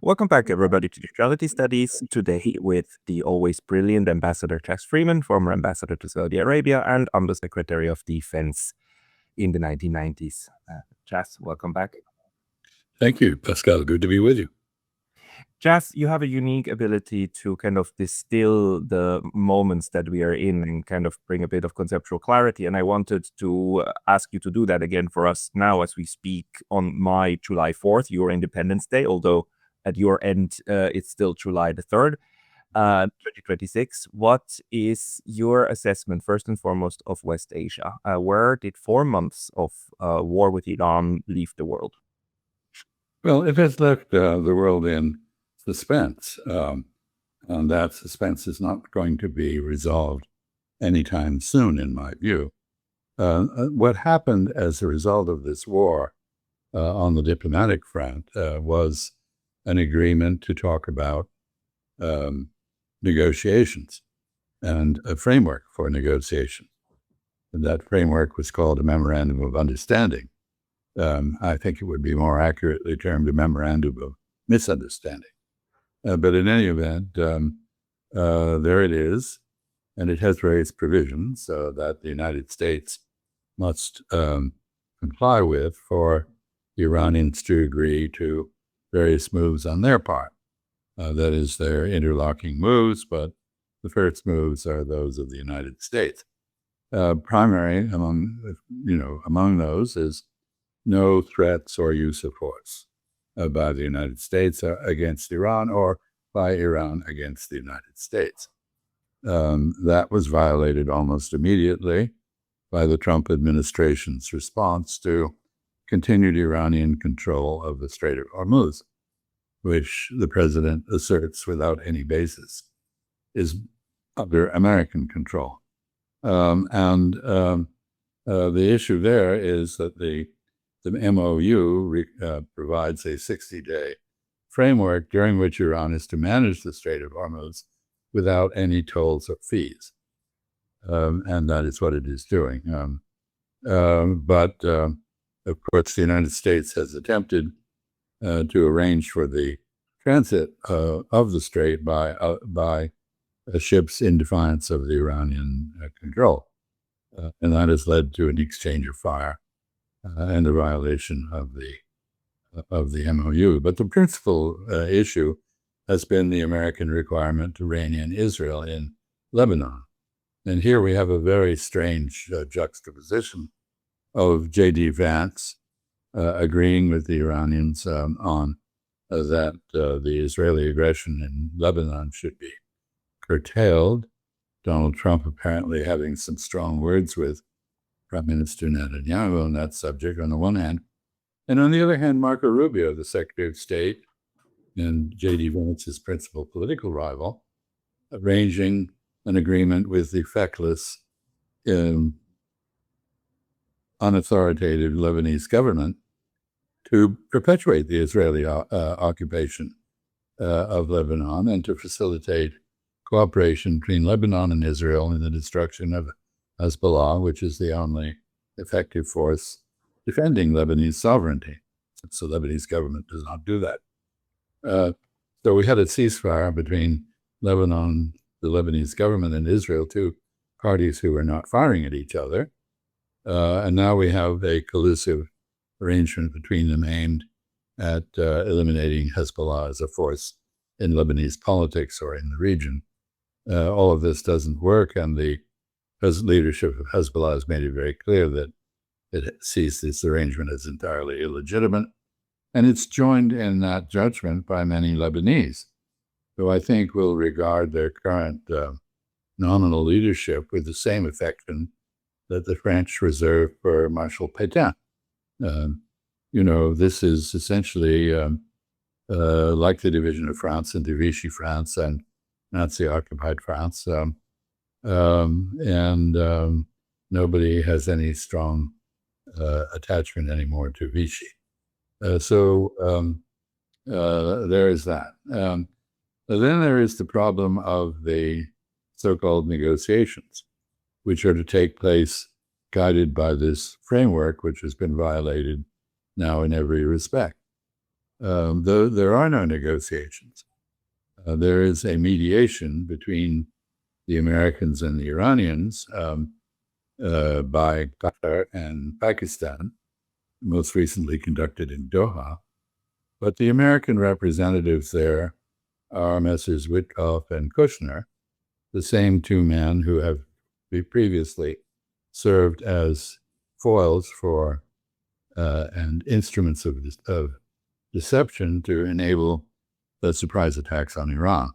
Welcome back, everybody, to Neutrality Studies. Today, with the always brilliant Ambassador Chas Freeman, former ambassador to Saudi Arabia and Undersecretary of Defense in the 1990s. Chas, welcome back. Thank you, Pascal. Good to be with you. Chas, you have a unique ability to kind of distill the moments that we are in and kind of bring a bit of conceptual clarity. And I wanted to ask you to do that again for us now as we speak on my July 4th, your Independence Day, although at your end, it's still July the 3rd, 2026. What is your assessment, first and foremost, of West Asia? Where did 4 months of war with Iran leave the world? Well, it has left the world in suspense, and that suspense is not going to be resolved anytime soon, in my view. What happened as a result of this war on the diplomatic front was an agreement to talk about negotiations and a framework for negotiation. And that framework was called a Memorandum of Understanding. I think it would be more accurately termed a Memorandum of Misunderstanding. But in any event, there it is, and it has various provisions that the United States must comply with for the Iranians to agree to various moves on their part. That is, they're interlocking moves, but the first moves are those of the United States. Primary among those is no threats or use of force by the United States against Iran or by Iran against the United States. That was violated almost immediately by the Trump administration's response to continued Iranian control of the Strait of Hormuz, which the president asserts without any basis is under American control. The issue there is that the MOU provides a 60-day framework during which Iran is to manage the Strait of Hormuz without any tolls or fees. And that is what it is doing. But of course, the United States has attempted to arrange for the transit of the strait by ships in defiance of the Iranian control. And that has led to an exchange of fire and a violation of the MOU. But the principal issue has been the American requirement to rein in Israel in Lebanon. And here we have a very strange juxtaposition of J.D. Vance agreeing with the Iranians on that the Israeli aggression in Lebanon should be curtailed. Donald Trump apparently having some strong words with Prime Minister Netanyahu on that subject on the one hand. And on the other hand, Marco Rubio, the Secretary of State and J.D. Vance's principal political rival, arranging an agreement with the feckless, unauthoritative Lebanese government to perpetuate the Israeli occupation of Lebanon and to facilitate cooperation between Lebanon and Israel in the destruction of Hezbollah, which is the only effective force defending Lebanese sovereignty, since the Lebanese government does not do that. So we had a ceasefire between Lebanon, the Lebanese government, and Israel, two parties who were not firing at each other. And now we have a collusive arrangement between them aimed at eliminating Hezbollah as a force in Lebanese politics or in the region. All of this doesn't work, and the leadership of Hezbollah has made it very clear that it sees this arrangement as entirely illegitimate, and it's joined in that judgment by many Lebanese, who I think will regard their current nominal leadership with the same affection that the French reserve for Marshal Pétain. This is essentially like the division of France into Vichy France and Nazi-occupied France. Nobody has any strong attachment anymore to Vichy. So there is that. Then there is the problem of the so-called negotiations, which are to take place guided by this framework, which has been violated now in every respect. though there are no negotiations. There is a mediation between the Americans and the Iranians by Qatar and Pakistan, most recently conducted in Doha. But the American representatives there are Messrs. Witkoff and Kushner, the same two men who have previously served as foils for and instruments of deception to enable the surprise attacks on Iran.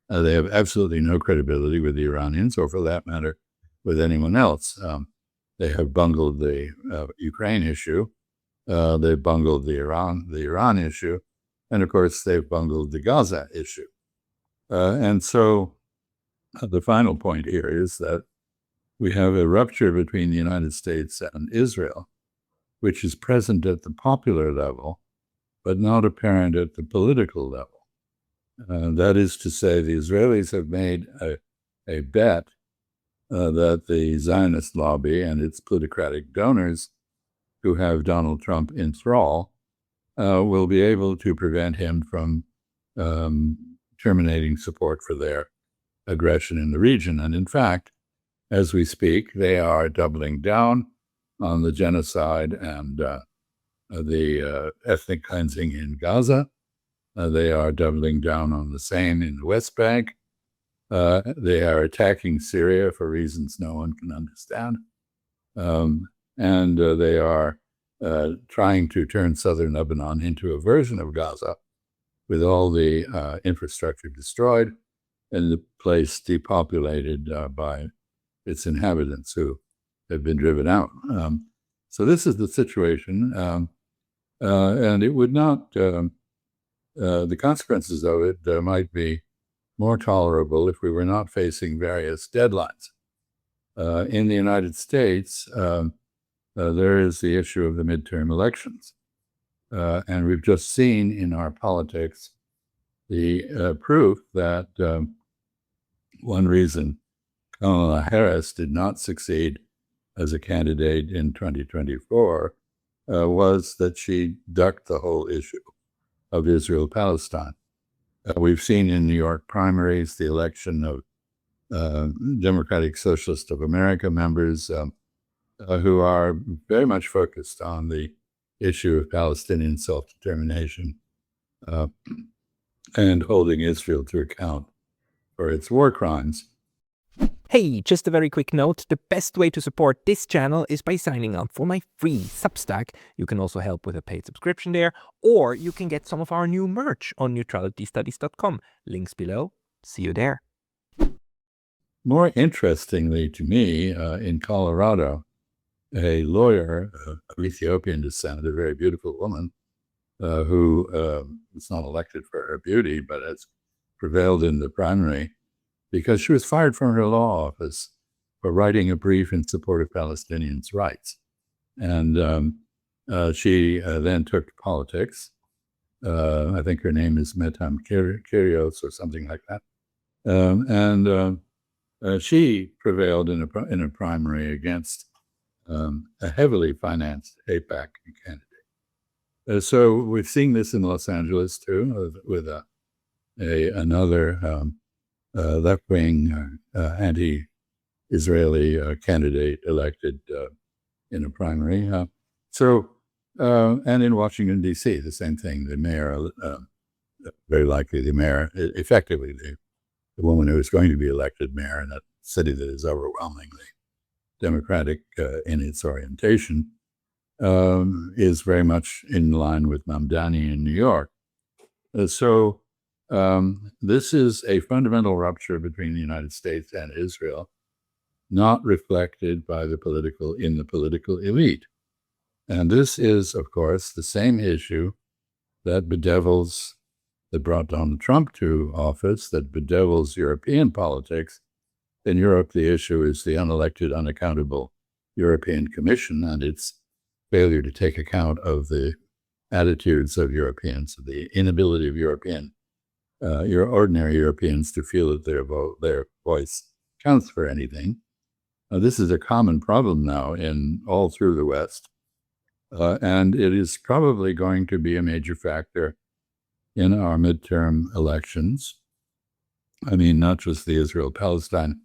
They have absolutely no credibility with the Iranians, or for that matter, with anyone else. They have bungled the Ukraine issue. They've bungled the Iran issue. And of course, they've bungled the Gaza issue. And so the final point here is that we have a rupture between the United States and Israel, which is present at the popular level, but not apparent at the political level. That is to say, the Israelis have made a bet that the Zionist lobby and its plutocratic donors, who have Donald Trump in thrall, will be able to prevent him from terminating support for their aggression in the region. And in fact, as we speak, they are doubling down on the genocide and the ethnic cleansing in Gaza. They are doubling down on the same in the West Bank. They are attacking Syria for reasons no one can understand. And they are trying to turn southern Lebanon into a version of Gaza with all the infrastructure destroyed and the place depopulated by its inhabitants who have been driven out. So this is the situation. And it would not, the consequences of it might be more tolerable if we were not facing various deadlines. In the United States, there is the issue of the midterm elections. And we've just seen in our politics the proof that one reason Kamala Harris did not succeed as a candidate in 2024 was that she ducked the whole issue of Israel-Palestine. We've seen in New York primaries the election of Democratic Socialist of America members who are very much focused on the issue of Palestinian self-determination and holding Israel to account for its war crimes. Hey, just a very quick note. The best way to support this channel is by signing up for my free Substack. You can also help with a paid subscription there, or you can get some of our new merch on neutralitystudies.com. Links below. See you there. More interestingly to me, in Colorado, a lawyer of Ethiopian descent, a very beautiful woman, who was not elected for her beauty, but has prevailed in the primary, because she was fired from her law office for writing a brief in support of Palestinians' rights. And she then took to politics. I think her name is Metam Kyrios or something like that. She prevailed in a primary against a heavily financed AIPAC candidate. So we've seen this in Los Angeles too, with another left-wing anti-Israeli candidate elected in a primary. And in Washington, D.C., the same thing. The mayor, very likely the mayor, effectively the woman who is going to be elected mayor in a city that is overwhelmingly Democratic in its orientation, is very much in line with Mamdani in New York. So this is a fundamental rupture between the United States and Israel, not reflected by the political elite. And this is, of course, the same issue that brought Donald Trump to office, that bedevils European politics. In Europe, the issue is the unelected, unaccountable European Commission and its failure to take account of the attitudes of Europeans, the inability of your ordinary Europeans to feel that their voice counts for anything. This is a common problem now all through the West, and it is probably going to be a major factor in our midterm elections. I mean, not just the Israel-Palestine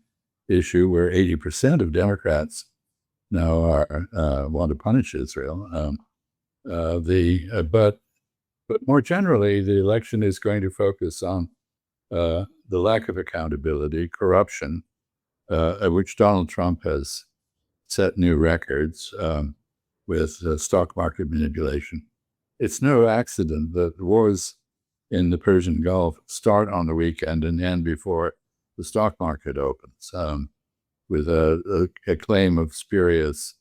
issue, where 80% of Democrats now want to punish Israel. But more generally, the election is going to focus on the lack of accountability, corruption, at which Donald Trump has set new records with stock market manipulation. It's no accident that wars in the Persian Gulf start on the weekend and end before the stock market opens, with a claim of spurious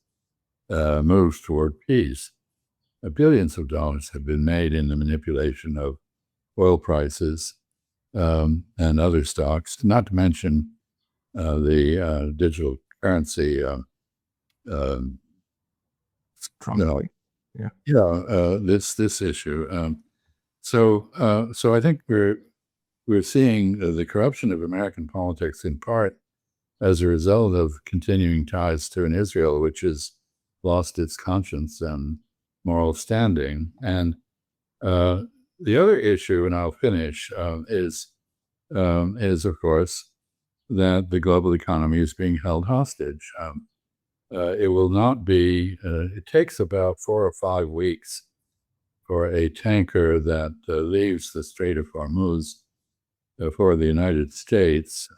moves toward peace. Billions of dollars have been made in the manipulation of oil prices and other stocks, not to mention the digital currency. This issue. So I think we're seeing the corruption of American politics in part as a result of continuing ties to an Israel which has lost its conscience and moral standing. And the other issue, and I'll finish, is of course that the global economy is being held hostage. It will not be. It takes about 4 or 5 weeks for a tanker that leaves the Strait of Hormuz for the United States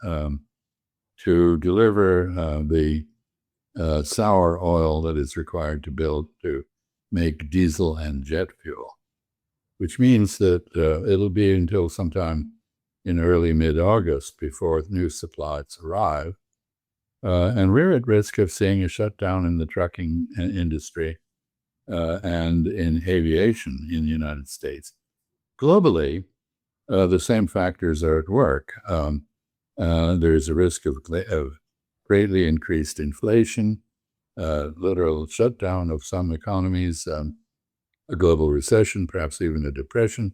to deliver the sour oil that is required to make diesel and jet fuel, which means that it'll be until sometime in early mid-August before new supplies arrive. And we're at risk of seeing a shutdown in the trucking industry and in aviation in the United States. Globally, the same factors are at work. There's a risk of greatly increased inflation, literal shutdown of some economies, a global recession, perhaps even a depression.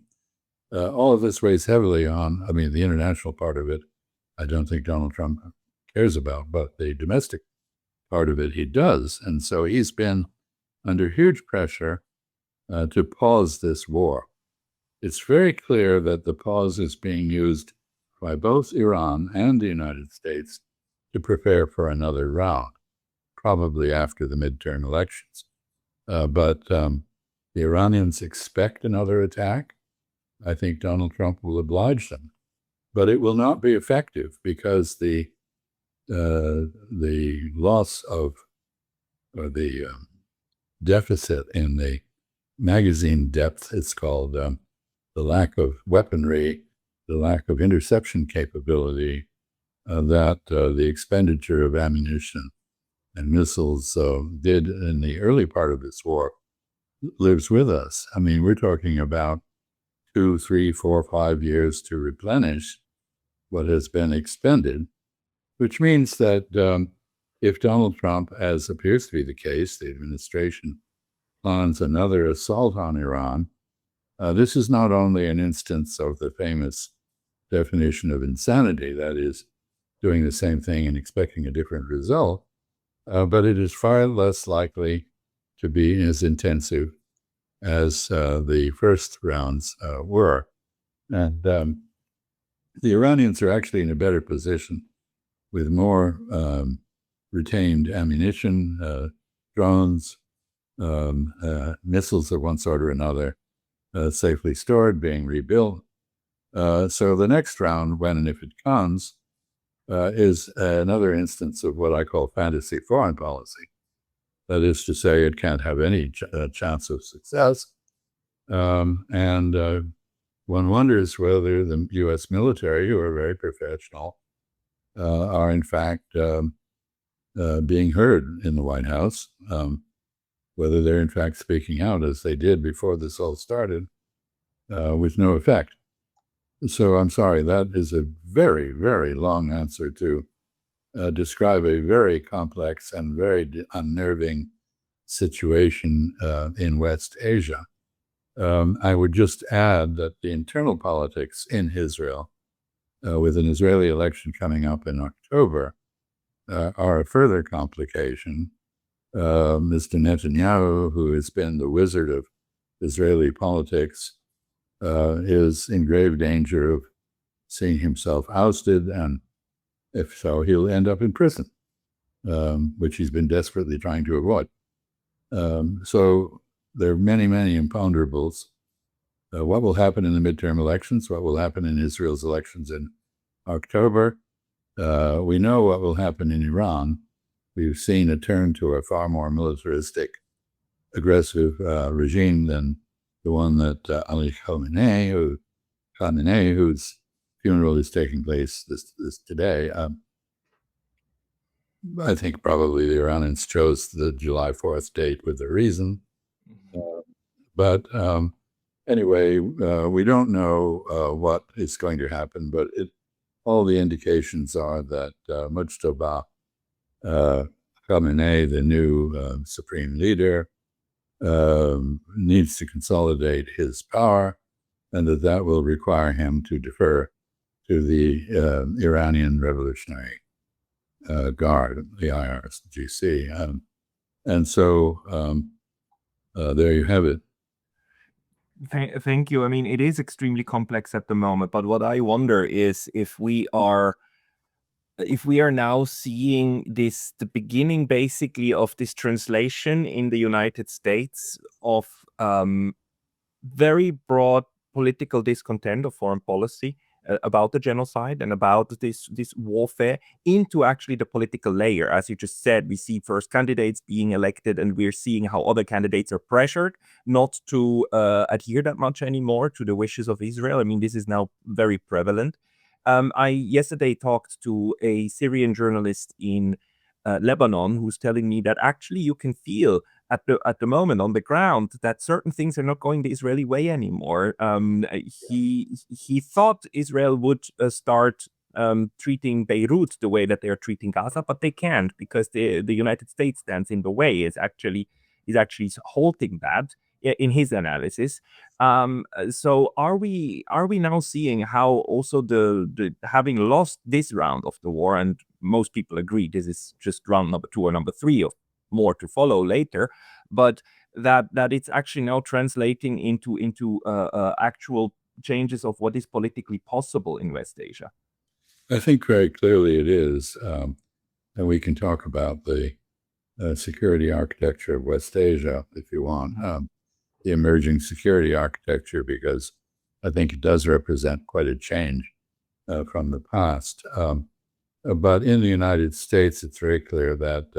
All of this weighs heavily on, the international part of it, I don't think Donald Trump cares about, but the domestic part of it he does. And so he's been under huge pressure to pause this war. It's very clear that the pause is being used by both Iran and the United States to prepare for another round, probably after the midterm elections. But the Iranians expect another attack. I think Donald Trump will oblige them. But it will not be effective because the loss of, or the deficit in the magazine depth, it's called, the lack of weaponry, the lack of interception capability, that the expenditure of ammunition and missiles did in the early part of this war lives with us. We're talking about 2, 3, 4, 5 years to replenish what has been expended, which means that if Donald Trump, as appears to be the case, the administration plans another assault on Iran, this is not only an instance of the famous definition of insanity, that is, doing the same thing and expecting a different result, but it is far less likely to be as intensive as the first rounds were. And the Iranians are actually in a better position with more retained ammunition, drones, missiles of one sort or another, safely stored, being rebuilt. So the next round, when and if it comes, is another instance of what I call fantasy foreign policy. That is to say, it can't have any chance of success. And one wonders whether the U.S. military, who are very professional, are in fact being heard in the White House, whether they're in fact speaking out as they did before this all started, with no effect. So I'm sorry, that is a very, very long answer to describe a very complex and very unnerving situation in West Asia. I would just add that the internal politics in Israel, with an Israeli election coming up in October, are a further complication. Mr. Netanyahu, who has been the wizard of Israeli politics, is in grave danger of seeing himself ousted, and if so, he'll end up in prison, which he's been desperately trying to avoid. So there are many, many imponderables. What will happen in the midterm elections? What will happen in Israel's elections in October? We know what will happen in Iran. We've seen a turn to a far more militaristic, aggressive regime than the one that Ali Khamenei, whose funeral is taking place this today. I think probably the Iranians chose the July 4th date with a reason. But anyway, we don't know what is going to happen, but all the indications are that Mujtaba Khamenei, the new supreme leader, needs to consolidate his power, and that will require him to defer to the Iranian Revolutionary Guard, the IRGC. And so there you have it. Thank you. I mean, it is extremely complex at the moment, but what I wonder is if we are now seeing the beginning basically of this translation in the United States of very broad political discontent of foreign policy about the genocide and about this warfare into actually the political layer. As you just said, we see first candidates being elected, and we're seeing how other candidates are pressured not to adhere that much anymore to the wishes of Israel. I mean, this is now very prevalent. I yesterday talked to a Syrian journalist in Lebanon who's telling me that actually you can feel at the moment on the ground that certain things are not going the Israeli way anymore. He thought Israel would start treating Beirut the way that they are treating Gaza, but they can't because the United States stands in the way. Is actually halting that in his analysis. So are we now seeing how also the having lost this round of the war, and most people agree this is just round number 2 or number 3 of more to follow later, but that it's actually now translating into actual changes of what is politically possible in West Asia. I think very clearly it is, and we can talk about the security architecture of West Asia if you want, the emerging security architecture, because I think it does represent quite a change from the past. But in the United States, it's very clear that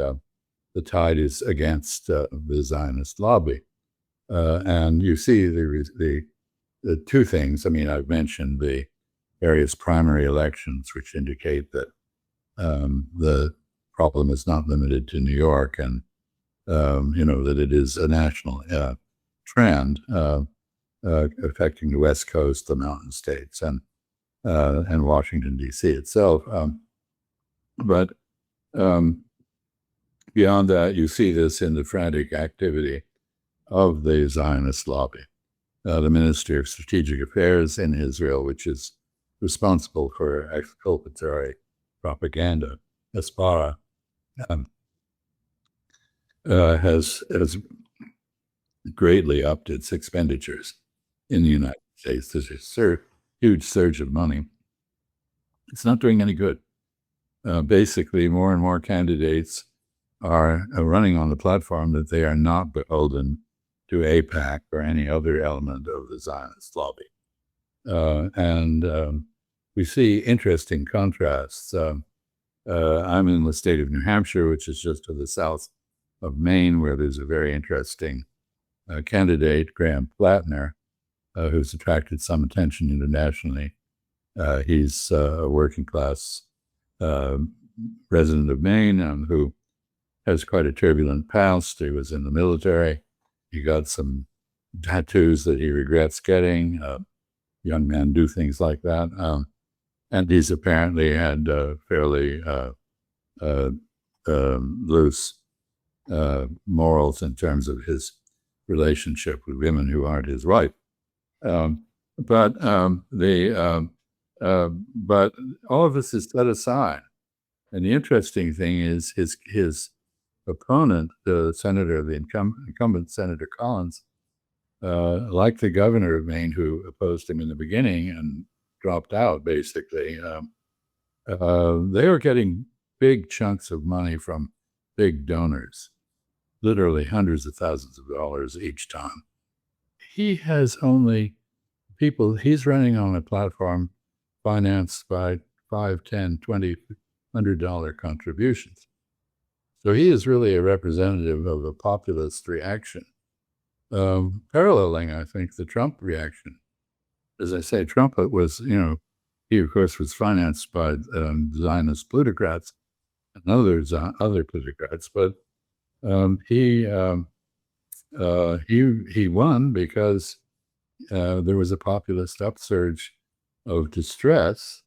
the tide is against the Zionist lobby. And you see the two things. I mean, I've mentioned the various primary elections, which indicate that the problem is not limited to New York, and that it is a national trend affecting the West Coast, the Mountain States, and Washington, D.C. itself. But beyond that, you see this in the frantic activity of the Zionist lobby. The Ministry of Strategic Affairs in Israel, which is responsible for exculpatory propaganda, Hasbara, has greatly upped its expenditures in the United States. There's a huge surge of money. It's not doing any good. Basically, more and more candidates are running on the platform that they are not beholden to AIPAC or any other element of the Zionist lobby. And we see interesting contrasts. I'm in the state of New Hampshire, which is just to the south of Maine, where there's a very interesting candidate, Graham Plattner, who's attracted some attention internationally. He's a working class resident of Maine who has quite a turbulent past. He was in the military. He got some tattoos that he regrets getting. Young men do things like that. And he's apparently had fairly loose morals in terms of his relationship with women who aren't his wife. But all of this is set aside. And the interesting thing is his opponent, the incumbent Senator Collins, like the governor of Maine who opposed him in the beginning and dropped out, basically. They are getting big chunks of money from big donors, literally hundreds of thousands of dollars each time. He has only people, he's running on a platform financed by $5, $10, $20, $100 contributions. So he is really a representative of a populist reaction, paralleling, I think, the Trump reaction. As I say, Trump was, he of course was financed by Zionist plutocrats and other plutocrats, but he won because there was a populist upsurge of distress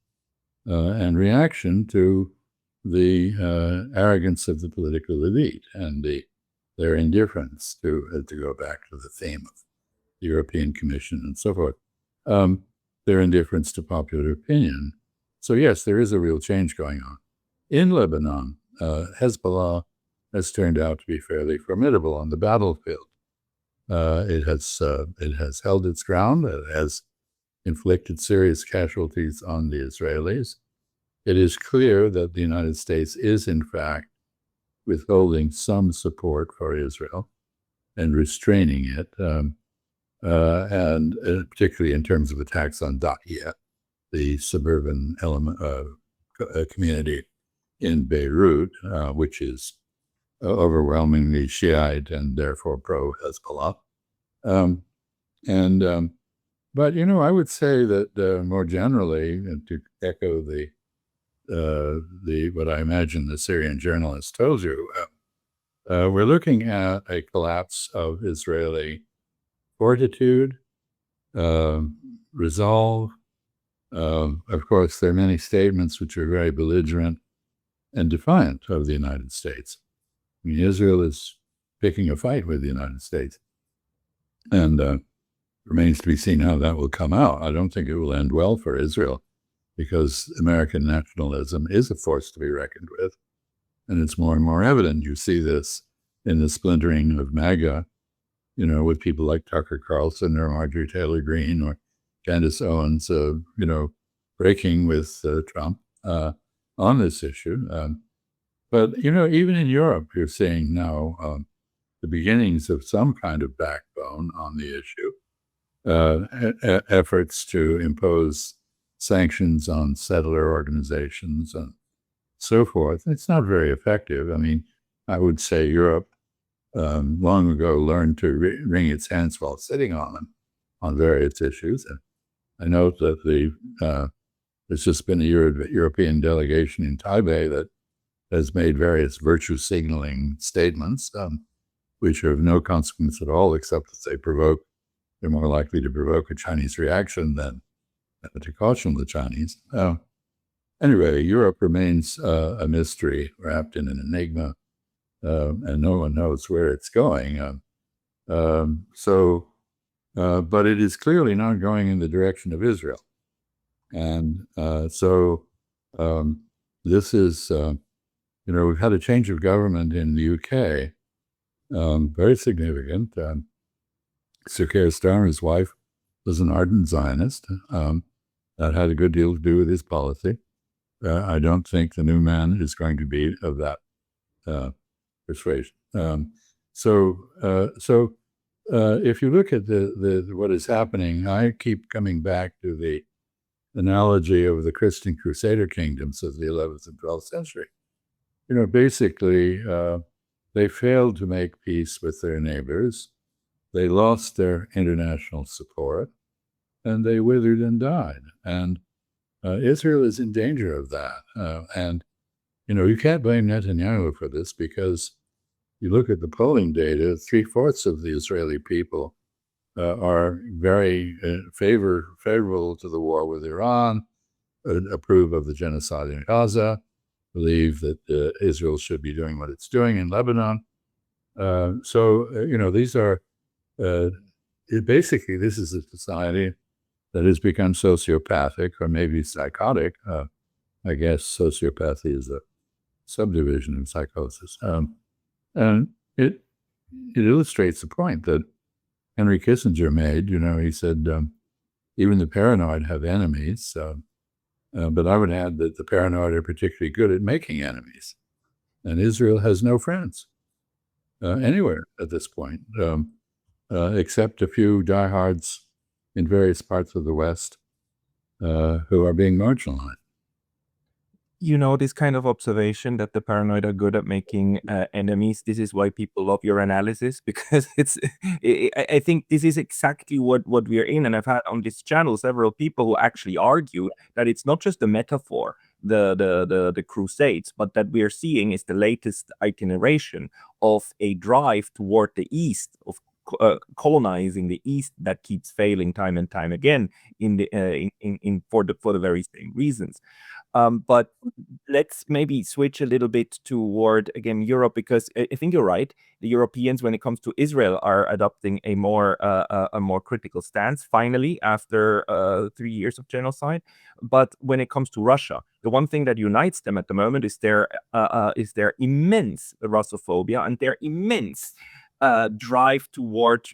and reaction to the arrogance of the political elite and their indifference, to go back to the theme of the European Commission and so forth, their indifference to popular opinion. So yes, there is a real change going on. In Lebanon, Hezbollah has turned out to be fairly formidable on the battlefield. It has held its ground. It has inflicted serious casualties on the Israelis. It is clear that the United States is, in fact, withholding some support for Israel and restraining it, and particularly in terms of attacks on Dahiya, the suburban community in Beirut, which is overwhelmingly Shiite and therefore pro-Hezbollah. But, I would say that more generally, and to echo what I imagine the Syrian journalist told you, we're looking at a collapse of Israeli fortitude, resolve. Of course, there are many statements which are very belligerent and defiant of the United States. I mean, Israel is picking a fight with the United States, and remains to be seen how that will come out. I don't think it will end well for Israel, because American nationalism is a force to be reckoned with, and it's more and more evident. You see this in the splintering of MAGA, with people like Tucker Carlson or Marjorie Taylor Greene or Candace Owens, breaking with Trump on this issue. But, even in Europe, you're seeing now the beginnings of some kind of backbone on the issue, efforts to impose sanctions on settler organizations and so forth. It's not very effective. I mean, I would say Europe long ago learned to wring its hands while sitting on them on various issues. And I note that there's just been a European delegation in Taipei that has made various virtue signaling statements, which are of no consequence at all, except that they're more likely to provoke a Chinese reaction than to caution the Chinese. Anyway, Europe remains a mystery, wrapped in an enigma, and no one knows where it's going. But it is clearly not going in the direction of Israel. And this is, we've had a change of government in the UK, very significant. Sir Keir Starmer's wife was an ardent Zionist. That had a good deal to do with his policy. I don't think the new man is going to be of that persuasion. If you look at what is happening, I keep coming back to the analogy of the Christian Crusader kingdoms of the 11th and 12th century. Basically, they failed to make peace with their neighbors. They lost their international support, and they withered and died. And Israel is in danger of that. And you can't blame Netanyahu for this, because you look at the polling data, 3/4 of the Israeli people are very favorable to the war with Iran, approve of the genocide in Gaza, believe that Israel should be doing what it's doing in Lebanon. These are basically, this is a society that has become sociopathic, or maybe psychotic. I guess sociopathy is a subdivision of psychosis. And it illustrates the point that Henry Kissinger made. He said, even the paranoid have enemies, but I would add that the paranoid are particularly good at making enemies. And Israel has no friends anywhere at this point, except a few diehards in various parts of the West who are being marginalized. This kind of observation that the paranoid are good at making enemies, this is why people love your analysis, because I think this is exactly what we are in. And I've had on this channel several people who actually argue that it's not just a metaphor, the Crusades, but that we are seeing is the latest itineration of a drive toward the East, of colonizing the East, that keeps failing time and time again for the very same reasons. But let's maybe switch a little bit toward, again, Europe, because I think you're right. The Europeans, when it comes to Israel, are adopting a more critical stance, finally, after 3 years of genocide. But when it comes to Russia, the one thing that unites them at the moment is their immense Russophobia and their immense drive toward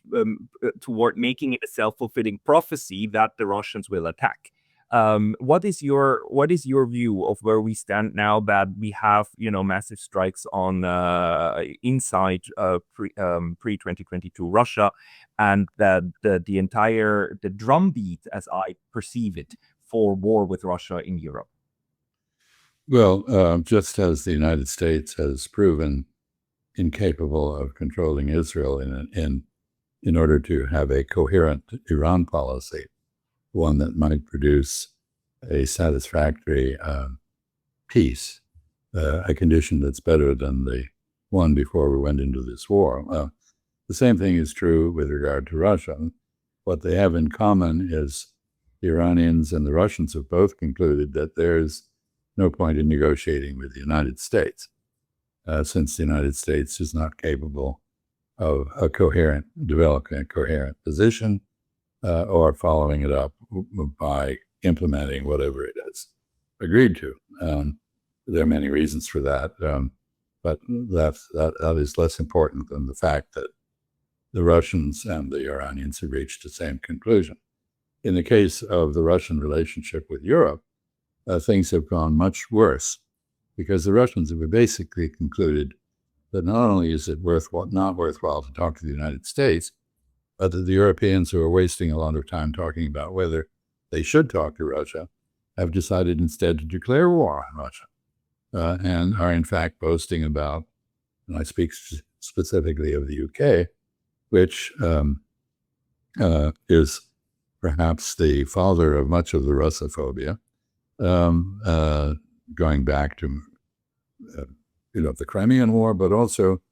making it a self-fulfilling prophecy that the Russians will attack. What is your view of where we stand now that we have massive strikes on inside pre 2022 Russia, and that the entire drumbeat, as I perceive it, for war with Russia in Europe? Well, just as the United States has proven incapable of controlling Israel in order to have a coherent Iran policy, one that might produce a satisfactory peace, a condition that's better than the one before we went into this war. The same thing is true with regard to Russia. What they have in common is the Iranians and the Russians have both concluded that there's no point in negotiating with the United States, since the United States is not capable of developing a coherent position, or following it up by implementing whatever it has agreed to. There are many reasons for that, but that is less important than the fact that the Russians and the Iranians have reached the same conclusion. In the case of the Russian relationship with Europe, things have gone much worse, because the Russians have basically concluded that not only is it not worthwhile to talk to the United States, but that the Europeans, who are wasting a lot of time talking about whether they should talk to Russia, have decided instead to declare war on Russia, and are in fact boasting about, and I speak specifically of the UK, which is perhaps the father of much of the Russophobia, going back to the Crimean War, but also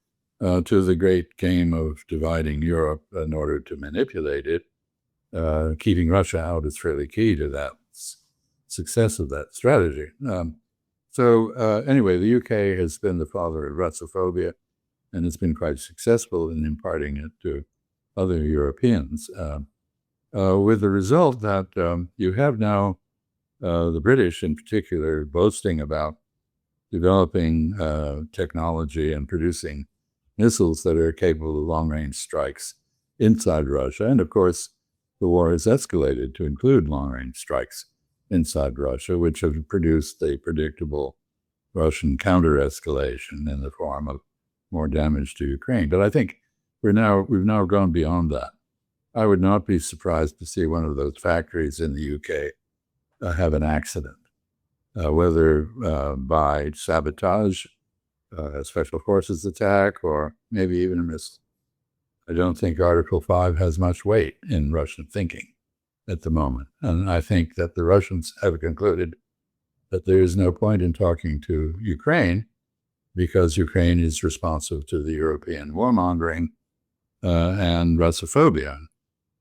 to the great game of dividing Europe in order to manipulate it. Keeping Russia out is fairly key to that success of that strategy. Anyway, the UK has been the father of Russophobia, and it's been quite successful in imparting it to other Europeans, with the result that you have now the British in particular boasting about developing technology and producing missiles that are capable of long-range strikes inside Russia. And of course, the war has escalated to include long-range strikes inside Russia, which have produced a predictable Russian counter-escalation in the form of more damage to Ukraine. But I think we've now gone beyond that. I would not be surprised to see one of those factories in the UK have an accident, whether by sabotage, special forces attack, or maybe even a missile. I don't think Article 5 has much weight in Russian thinking at the moment. And I think that the Russians have concluded that there is no point in talking to Ukraine, because Ukraine is responsive to the European warmongering and Russophobia.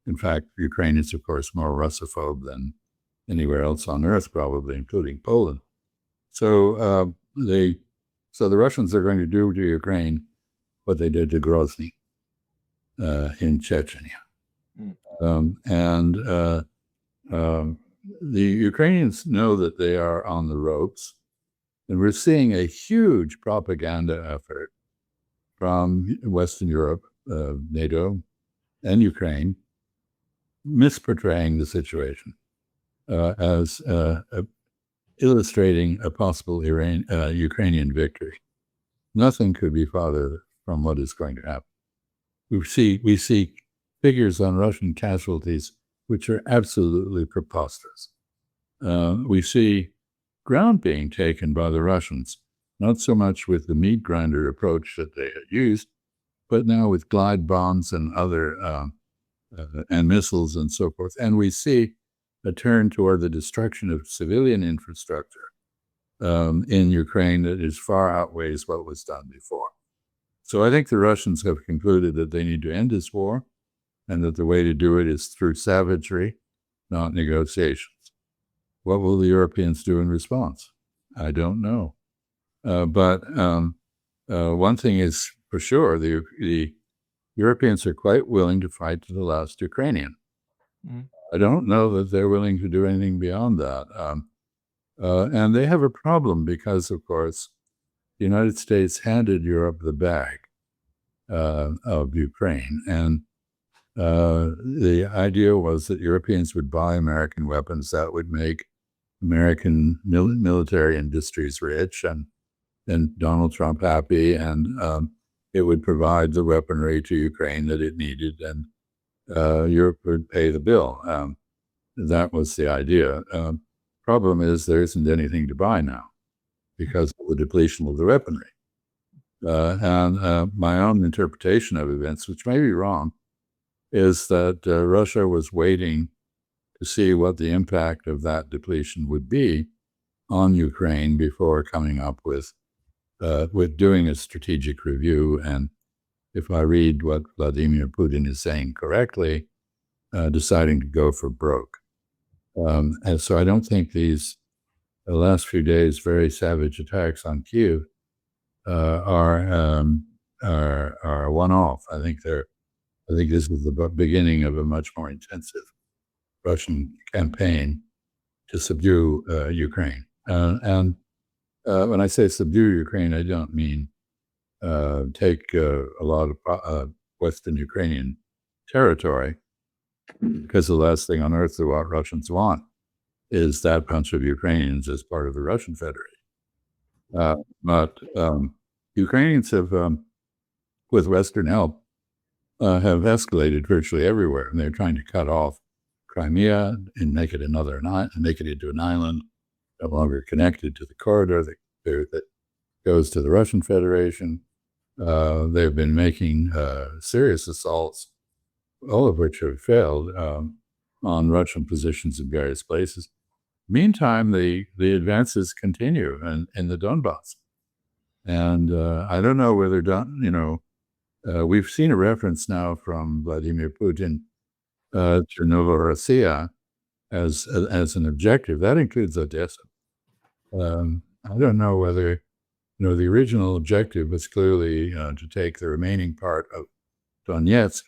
In fact, Ukraine is, of course, more Russophobe than anywhere else on earth, probably, including Poland. So the Russians are going to do to Ukraine what they did to Grozny in Chechnya. The Ukrainians know that they are on the ropes, and we're seeing a huge propaganda effort from Western Europe, NATO, and Ukraine, misportraying the situation as illustrating a possible Ukrainian victory. Nothing could be farther from what is going to happen. We see figures on Russian casualties which are absolutely preposterous. We see ground being taken by the Russians, not so much with the meat grinder approach that they had used, but now with glide bombs and other and missiles and so forth. And we see a turn toward the destruction of civilian infrastructure in Ukraine that is far outweighs what was done before. So I think the Russians have concluded that they need to end this war, and that the way to do it is through savagery, not negotiations. What will the Europeans do in response? I don't know. But one thing is for sure, the Europeans are quite willing to fight to the last Ukrainian. Mm. I don't know that they're willing to do anything beyond that. And they have a problem because, of course, the United States handed Europe the bag of Ukraine. And the idea was that Europeans would buy American weapons that would make American military industries rich and Donald Trump happy, and it would provide the weaponry to Ukraine that it needed, and Europe would pay the bill. That was the idea. Problem is there isn't anything to buy now because of the depletion of the weaponry. And my own interpretation of events, which may be wrong, is that Russia was waiting to see what the impact of that depletion would be on Ukraine before coming up with doing a strategic review. And if I read what Vladimir Putin is saying correctly, deciding to go for broke. And so I don't think these last few days' very savage attacks on Kyiv are a one-off. I think this is the beginning of a much more intensive Russian campaign to subdue Ukraine. And when I say subdue Ukraine, I don't mean take a lot of Western Ukrainian territory, because the last thing on earth that what Russians want is that bunch of Ukrainians as part of the Russian Federation. But Ukrainians have, with Western help, have escalated virtually everywhere, and they're trying to cut off Crimea and make it into an island, no longer connected to the corridor that goes to the Russian Federation. They've been making serious assaults, all of which have failed, on Russian positions in various places. Meantime, the advances continue in the Donbass. And I don't know whether, we've seen a reference now from Vladimir Putin to Novorossiya as an objective. That includes Odessa. I don't know whether, the original objective was clearly to take the remaining part of Donetsk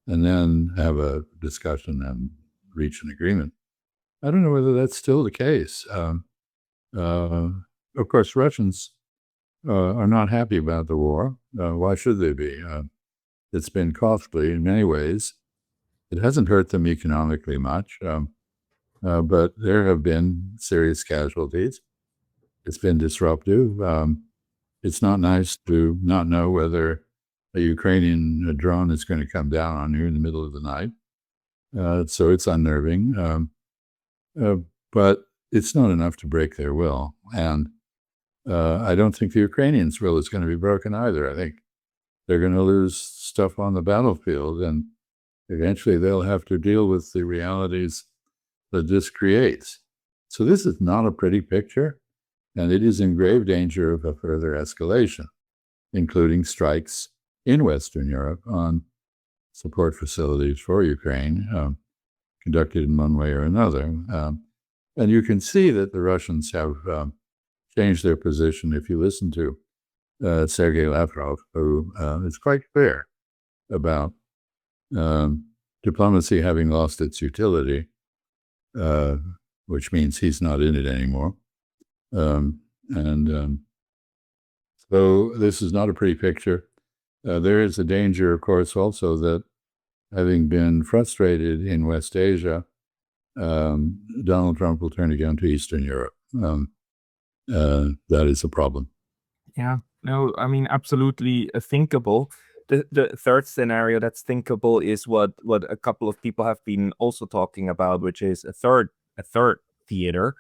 and then have a discussion and reach an agreement. I don't know whether that's still the case. Of course, Russians are not happy about the war. Why should they be? It's been costly in many ways. It hasn't hurt them economically much, but there have been serious casualties. It's been disruptive. It's not nice to not know whether a Ukrainian drone is going to come down on you in the middle of the night. So it's unnerving. But it's not enough to break their will. And I don't think the Ukrainians' will is going to be broken either. I think they're going to lose stuff on the battlefield, and eventually they'll have to deal with the realities that this creates. So this is not a pretty picture, and it is in grave danger of a further escalation, including strikes in Western Europe on support facilities for Ukraine, conducted in one way or another. And you can see that the Russians have changed their position. If you listen to Sergei Lavrov, who is quite clear about diplomacy having lost its utility, which means he's not in it anymore. So this is not a pretty picture. There is a danger, of course, also that having been frustrated in West Asia, Donald Trump will turn again to Eastern Europe. That is a problem. Yeah, no, I mean, absolutely thinkable. The third scenario that's thinkable is what a couple of people have been also talking about, which is a third theater,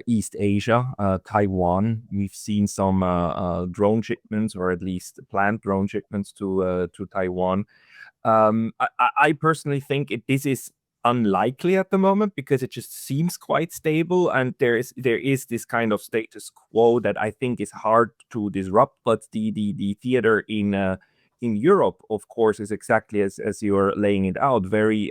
East Asia, Taiwan. We've seen some drone shipments, or at least planned drone shipments to Taiwan. I personally think this is unlikely at the moment because it just seems quite stable, and there is this kind of status quo that I think is hard to disrupt. But the theater in Europe, of course, is exactly as you're laying it out. Very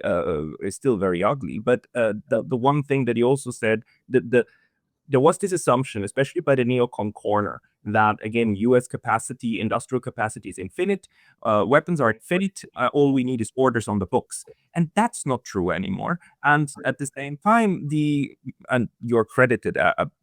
is still very ugly. But the one thing that he also said, there was this assumption, especially by the neocon corner, that again, US capacity, industrial capacity is infinite, weapons are infinite, all we need is orders on the books. And that's not true anymore. And at the same time, and you're credited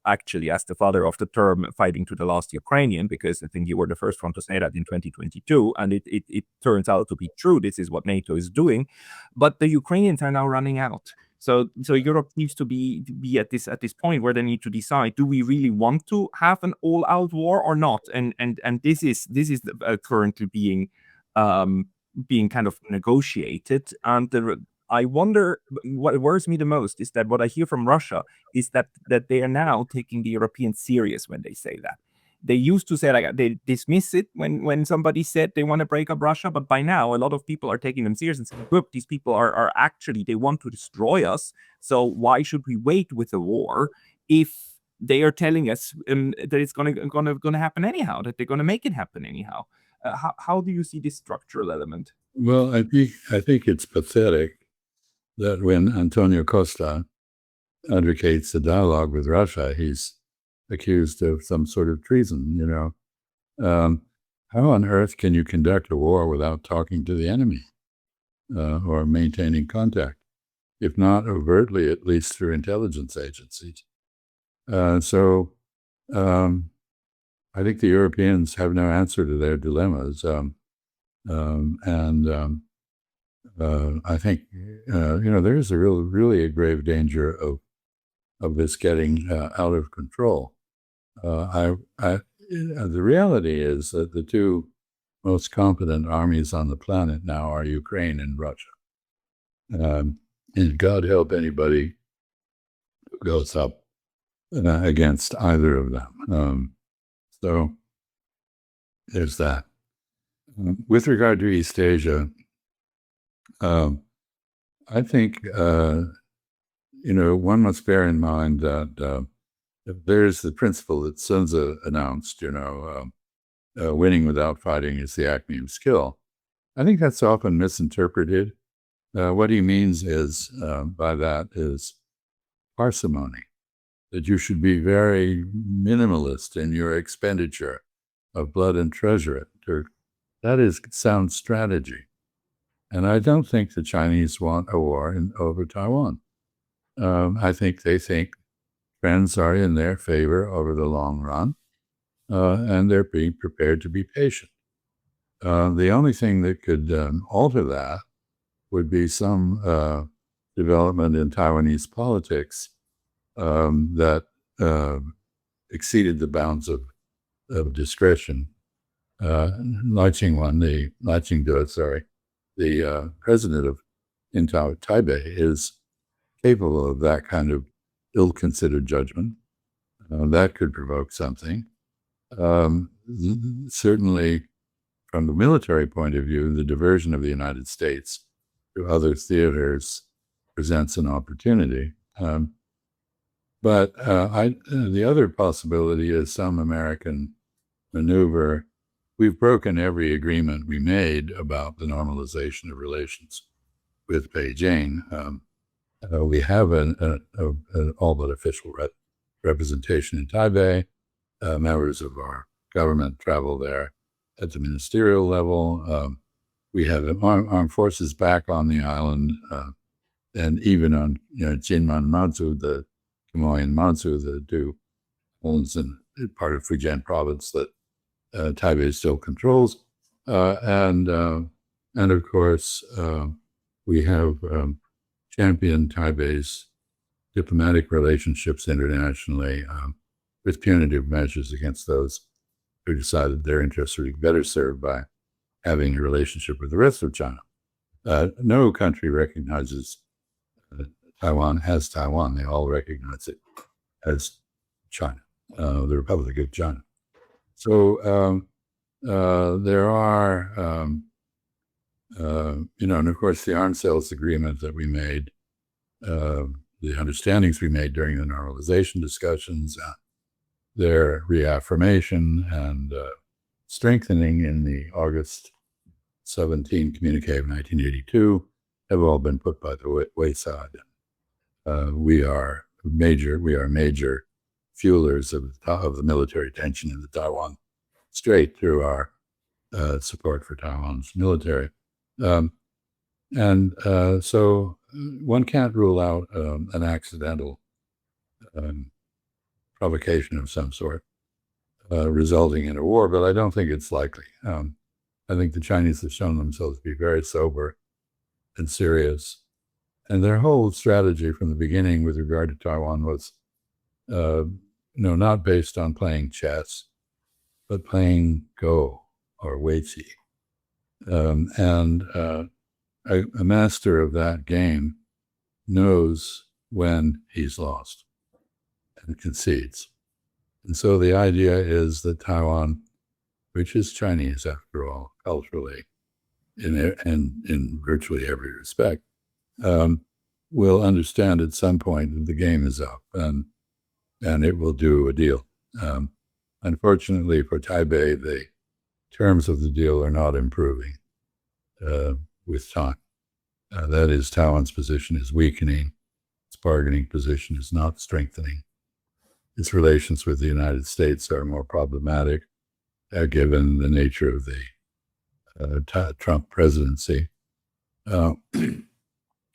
actually as the father of the term fighting to the last Ukrainian, because I think you were the first one to say that in 2022, and it turns out to be true. This is what NATO is doing. But the Ukrainians are now running out. So Europe needs to be at this point where they need to decide: do we really want to have an all-out war or not? And this is currently being kind of negotiated. And I wonder, what worries me the most is that what I hear from Russia is that they are now taking the Europeans serious when they say that. They used to say, like, they dismiss it when somebody said they want to break up Russia, but by now a lot of people are taking them serious and saying, look, these people are actually, they want to destroy us. So why should we wait with the war if they are telling us that it's gonna happen anyhow, that they're gonna make it happen anyhow? How do you see this structural element? Well, I think it's pathetic that when Antonio Costa advocates a dialogue with Russia, he's accused of some sort of treason. How on earth can you conduct a war without talking to the enemy or maintaining contact, if not overtly, at least through intelligence agencies? So I think the Europeans have no answer to their dilemmas. I think, there's really a grave danger of this getting out of control. The reality is that the two most competent armies on the planet now are Ukraine and Russia. And God help anybody who goes up against either of them. So there's that. With regard to East Asia, I think, one must bear in mind that there's the principle that Sun Tzu announced, winning without fighting is the acme of skill. I think that's often misinterpreted. What he means is, by that is parsimony, that you should be very minimalist in your expenditure of blood and treasure. That is sound strategy. And I don't think the Chinese want a war over Taiwan. I think they think trends are in their favor over the long run, and they're being prepared to be patient. The only thing that could alter that would be some development in Taiwanese politics that exceeded the bounds of discretion. Lai Ching-te, the president of Taipei, is capable of that kind of ill-considered judgment. That could provoke something. Certainly, from the military point of view, the diversion of the United States to other theaters presents an opportunity. But the other possibility is some American maneuver. We've broken every agreement we made about the normalization of relations with Beijing. We have an all but official representation in Taipei. Members of our government travel there at the ministerial level. We have armed forces back on the island, and even on Jinmen Manzu, the Quemoy Manzu, the two islands in part of Fujian province that Taipei still controls. And And of course, we have championed Taipei's diplomatic relationships internationally with punitive measures against those who decided their interests would be better served by having a relationship with the rest of China. No country recognizes Taiwan as Taiwan. They all recognize it as China, the Republic of China. So there are, and of course, the arms sales agreement that we made, the understandings we made during the normalization discussions, their reaffirmation and strengthening in the August 17 communique of 1982 have all been put by the wayside. We are major fuelers of the military tension in the Taiwan Strait through our support for Taiwan's military. So one can't rule out an accidental provocation of some sort resulting in a war, but I don't think it's likely. I think the Chinese have shown themselves to be very sober and serious. And their whole strategy from the beginning with regard to Taiwan was, not based on playing chess, but playing Go or Weiqi. A master of that game knows when he's lost and concedes. And so the idea is that Taiwan, which is Chinese after all, culturally, in virtually every respect, will understand at some point that the game is up and it will do a deal. Unfortunately for Taipei, the terms of the deal are not improving with time. That is, Taiwan's position is weakening. Its bargaining position is not strengthening. Its relations with the United States are more problematic, given the nature of the Trump presidency. And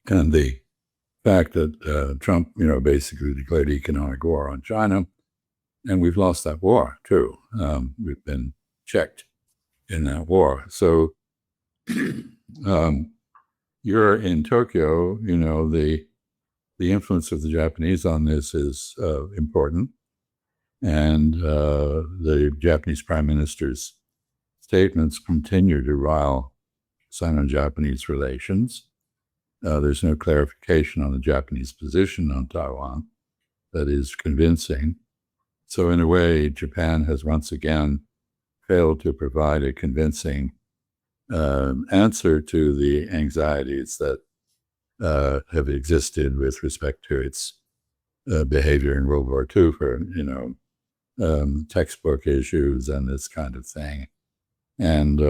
the fact that Trump, basically declared economic war on China, and we've lost that war too. We've been checked in that war. So you're in Tokyo, the influence of the Japanese on this is important. And the Japanese Prime Minister's statements continue to rile Sino-Japanese relations. There's no clarification on the Japanese position on Taiwan that is convincing. So in a way, Japan has once again failed to provide a convincing answer to the anxieties that have existed with respect to its behavior in World War II for, textbook issues and this kind of thing. And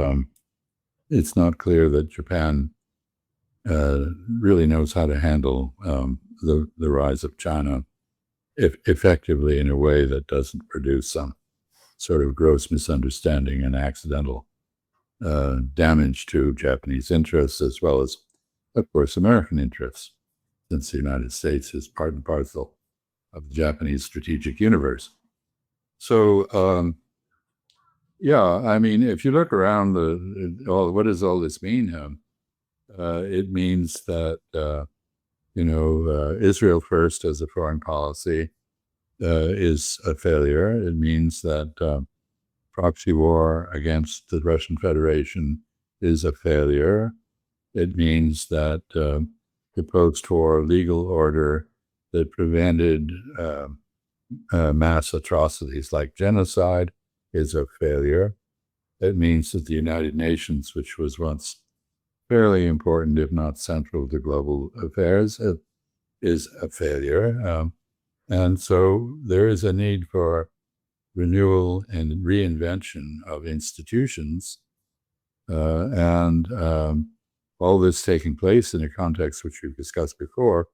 it's not clear that Japan really knows how to handle the rise of China effectively in a way that doesn't produce some sort of gross misunderstanding and accidental damage to Japanese interests, as well as, of course, American interests, since the United States is part and parcel of the Japanese strategic universe. So, if you look around what does all this mean? It means that, Israel first as a foreign policy is a failure. It means that proxy war against the Russian Federation is a failure. It means that the post-war legal order that prevented mass atrocities like genocide is a failure. It means that the United Nations, which was once fairly important, if not central to global affairs, is a failure. And so there is a need for renewal and reinvention of institutions. And all this taking place in a context which we've discussed before,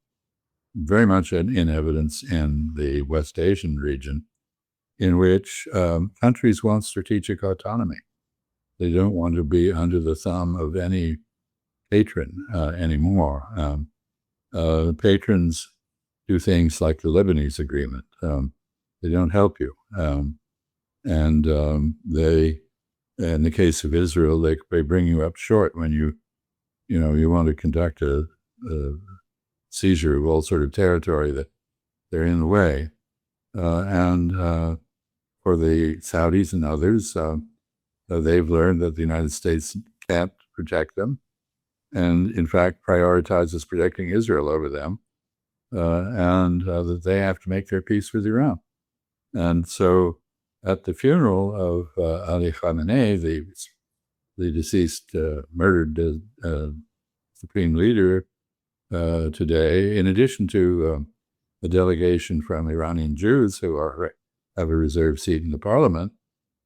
very much in evidence in the West Asian region, in which countries want strategic autonomy. They don't want to be under the thumb of any patron anymore. Patrons do things like the Lebanese agreement. They don't help you. They, in the case of Israel, they bring you up short when you you want to conduct a seizure of all sort of territory that they're in the way. And for the Saudis and others, they've learned that the United States can't protect them, and in fact prioritizes protecting Israel over them, and that they have to make their peace with Iran. And so at the funeral of Ali Khamenei, the deceased murdered supreme leader today, in addition to a delegation from Iranian Jews who have a reserved seat in the parliament,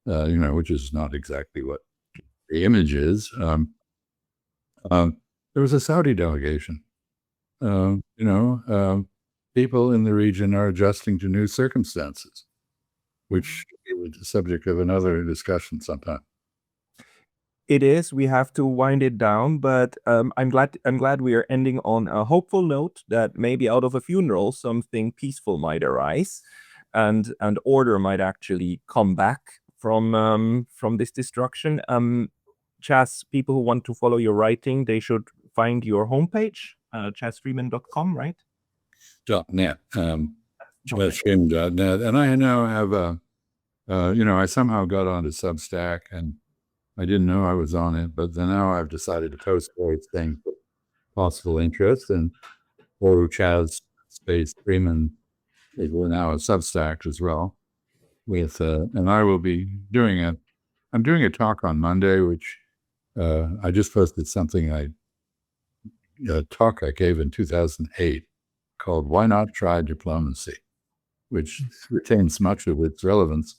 which is not exactly what the image is. There was a Saudi delegation. People in the region are adjusting to new circumstances, which is the subject of another discussion sometime. It is. We have to wind it down, but I'm glad we are ending on a hopeful note that maybe out of a funeral something peaceful might arise, and order might actually come back from this destruction. Chas, people who want to follow your writing, they should find your homepage, chasfreeman.com, right? .net, chasfreeman.net, and I now have I somehow got onto Substack, and I didn't know I was on it, but then now I've decided to post various things of possible interest, and or Chas space Freeman is now a Substack as well. With and I will be doing I'm doing a talk on Monday, which I just posted something a talk I gave in 2008 called "Why Not Try Diplomacy," which retains much of its relevance.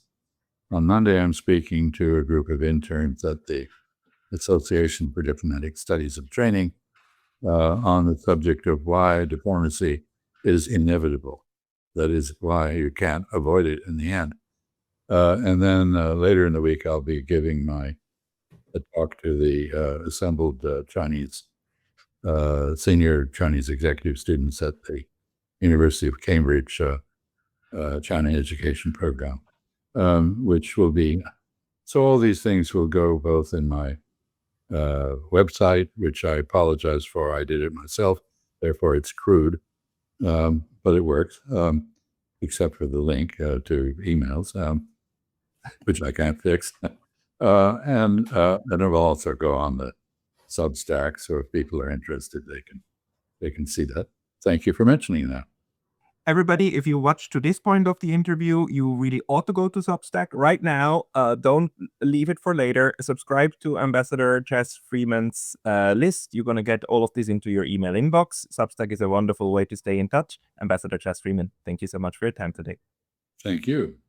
On Monday, I'm speaking to a group of interns at the Association for Diplomatic Studies of Training on the subject of why diplomacy is inevitable. That is, why you can't avoid it in the end. And then later in the week, I'll be giving a talk to the assembled Chinese, senior Chinese executive students at the University of Cambridge China Education Program, which will be, so all these things will go both in my website, which I apologize for. I did it myself, therefore it's crude, but it works, except for the link to emails, which I can't fix. And it will also go on the Substack, so if people are interested, they can see that. Thank you for mentioning that. Everybody, if you watched to this point of the interview, you really ought to go to Substack right now. Don't leave it for later. Subscribe to Ambassador Chas Freeman's list. You're going to get all of this into your email inbox. Substack is a wonderful way to stay in touch. Ambassador Chas Freeman, thank you so much for your time today. Thank you.